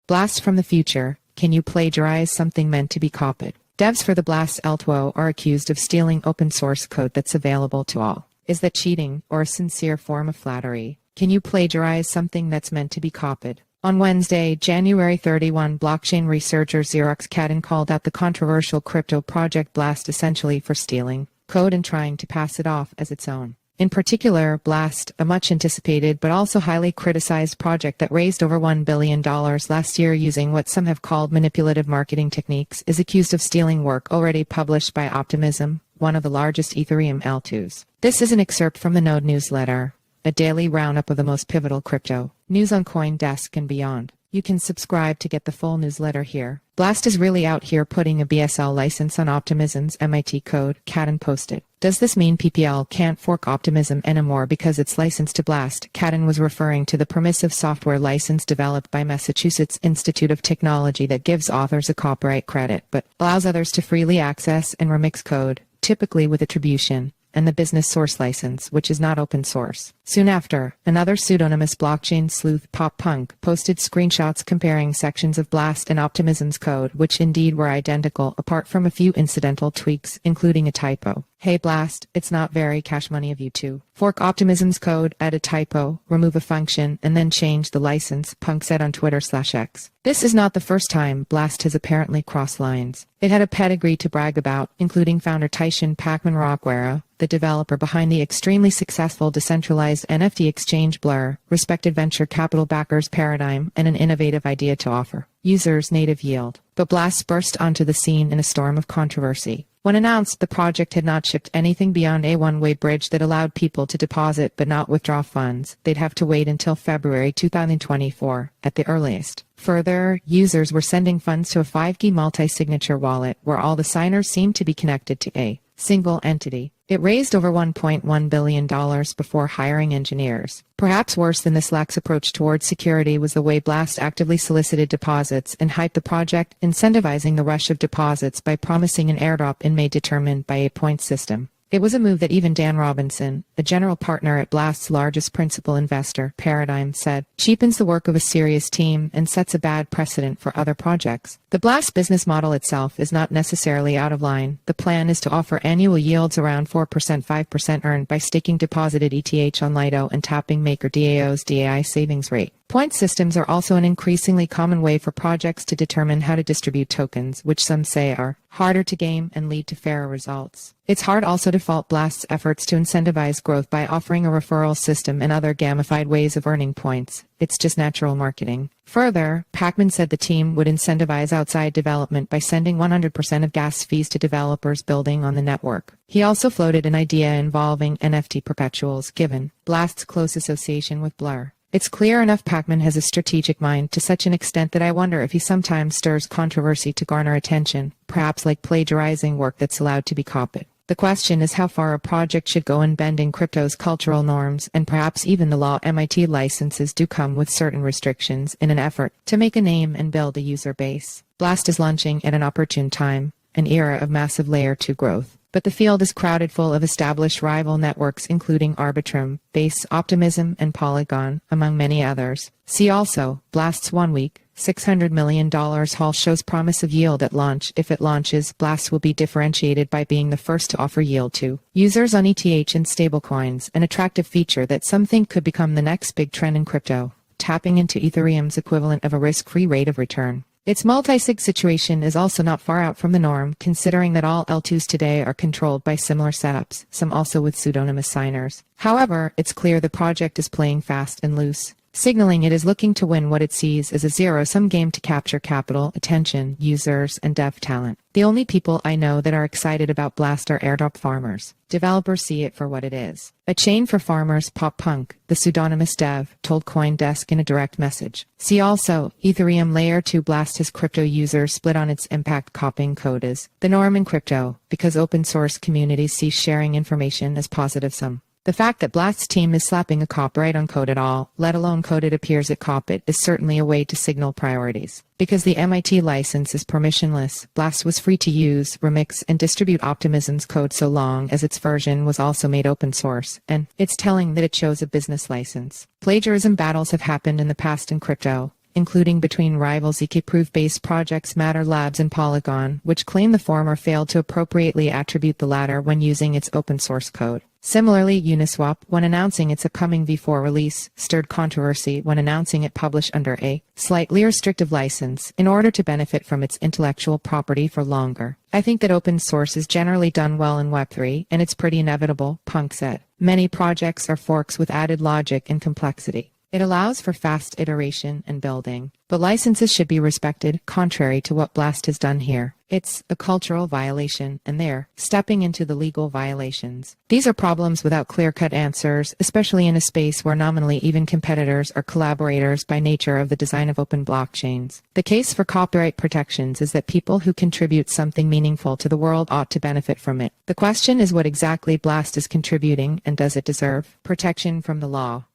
Blast from the future. Can you plagiarize something meant to be copied? Devs for the Blast L2s are accused of stealing open source code that's available to all. Is that cheating or a sincere form of flattery? Can you plagiarize something that's meant to be copied? On Wednesday, January 31, blockchain researcher Roquerre called out the controversial crypto project Blast essentially for stealing code and trying to pass it off as its own. In particular, Blast, a much anticipated but also highly criticized project that raised over $1 billion last year using what some have called manipulative marketing techniques, is accused of stealing work already published by Optimism, one of the largest Ethereum L2s. This is an excerpt from the Node newsletter, a daily roundup of the most pivotal crypto news on CoinDesk and beyond. You can subscribe to get the full newsletter here. Blast is really out here putting a BSL license on Optimism's MIT code, Cadden posted. Does this mean PPL can't fork Optimism anymore because it's licensed to Blast? Cadden was referring to the permissive software license developed by Massachusetts Institute of Technology that gives authors a copyright credit, but allows others to freely access and remix code, typically with attribution, and the business source license, which is not open source. Soon after, another pseudonymous blockchain sleuth, Pop Punk, posted screenshots comparing sections of Blast and Optimism's code, which indeed were identical, apart from a few incidental tweaks, including a typo. Hey Blast, it's not very cash money of you to fork Optimism's code, add a typo, remove a function, and then change the license, Punk said on Twitter/X. This is not the first time Blast has apparently crossed lines. It had a pedigree to brag about, including founder Tieshun Pacman Roquerre, the developer behind the extremely successful decentralized NFT exchange Blur, respected venture capital backers Paradigm, and an innovative idea to offer users native yield. But Blast burst onto the scene in a storm of controversy. When announced, the project had not shipped anything beyond a one-way bridge that allowed people to deposit but not withdraw funds. They'd have to wait until February 2024, at the earliest. Further, users were sending funds to a 5-key multi-signature wallet where all the signers seemed to be connected to a single entity. It raised over $1.1 billion before hiring engineers. Perhaps worse than this lax approach towards security was the way Blast actively solicited deposits and hyped the project, incentivizing the rush of deposits by promising an airdrop in May determined by a point system. It was a move that even Dan Robinson, a general partner at Blast's largest principal investor, Paradigm, said cheapens the work of a serious team and sets a bad precedent for other projects. The Blast business model itself is not necessarily out of line. The plan is to offer annual yields around 4%, 5% earned by staking deposited ETH on Lido and tapping MakerDAO's DAI savings rate. Point systems are also an increasingly common way for projects to determine how to distribute tokens, which some say are harder to game and lead to fairer results. It's hard also to fault Blast's efforts to incentivize growth by offering a referral system and other gamified ways of earning points. It's just natural marketing. Further, Pacman said the team would incentivize outside development by sending 100% of gas fees to developers building on the network. He also floated an idea involving NFT perpetuals, given Blast's close association with Blur. It's clear enough Pacman has a strategic mind to such an extent that I wonder if he sometimes stirs controversy to garner attention, perhaps like plagiarizing work that's allowed to be copied. The question is how far a project should go in bending crypto's cultural norms, and perhaps even the law. MIT licenses do come with certain restrictions in an effort to make a name and build a user base. Blast is launching at an opportune time, an era of massive Layer 2 growth. But the field is crowded full of established rival networks including Arbitrum, Base, Optimism, and Polygon, among many others. See also, Blast's 1-week, $600 million haul shows promise of yield at launch. If it launches, Blast will be differentiated by being the first to offer yield to users on ETH and stablecoins, an attractive feature that some think could become the next big trend in crypto, tapping into Ethereum's equivalent of a risk-free rate of return. Its multi-sig situation is also not far out from the norm, considering that all L2s today are controlled by similar setups, some also with pseudonymous signers. However, it's clear the project is playing fast and loose, signaling it is looking to win what it sees as a zero-sum game to capture capital, attention, users, and dev talent. The only people I know that are excited about Blast are airdrop farmers. Developers see it for what it is. A chain for farmers. Pop Punk, the pseudonymous dev, told CoinDesk in a direct message. See also, Ethereum Layer 2 Blast has crypto users split on its impact. Copying code is the norm in crypto, because open source communities see sharing information as positive sum. The fact that Blast's team is slapping a copyright on code at all, let alone code it appears at Copit, is certainly a way to signal priorities. Because the MIT license is permissionless, Blast was free to use, remix, and distribute Optimism's code so long as its version was also made open source, and it's telling that it chose a business license. Plagiarism battles have happened in the past in crypto, including between rival zk-proof-based projects Matter Labs and Polygon, which claim the former failed to appropriately attribute the latter when using its open source code. Similarly, Uniswap, when announcing its upcoming v4 release, stirred controversy when announcing it published under a slightly restrictive license in order to benefit from its intellectual property for longer. I think that open source is generally done well in Web3, and it's pretty inevitable, Punk said. Many projects are forks with added logic and complexity. It allows for fast iteration and building, but licenses should be respected, contrary to what Blast has done here. It's a cultural violation, and they're stepping into the legal violations. These are problems without clear-cut answers, especially in a space where nominally even competitors are collaborators by nature of the design of open blockchains. The case for copyright protections is that people who contribute something meaningful to the world ought to benefit from it. The question is what exactly Blast is contributing, and does it deserve protection from the law?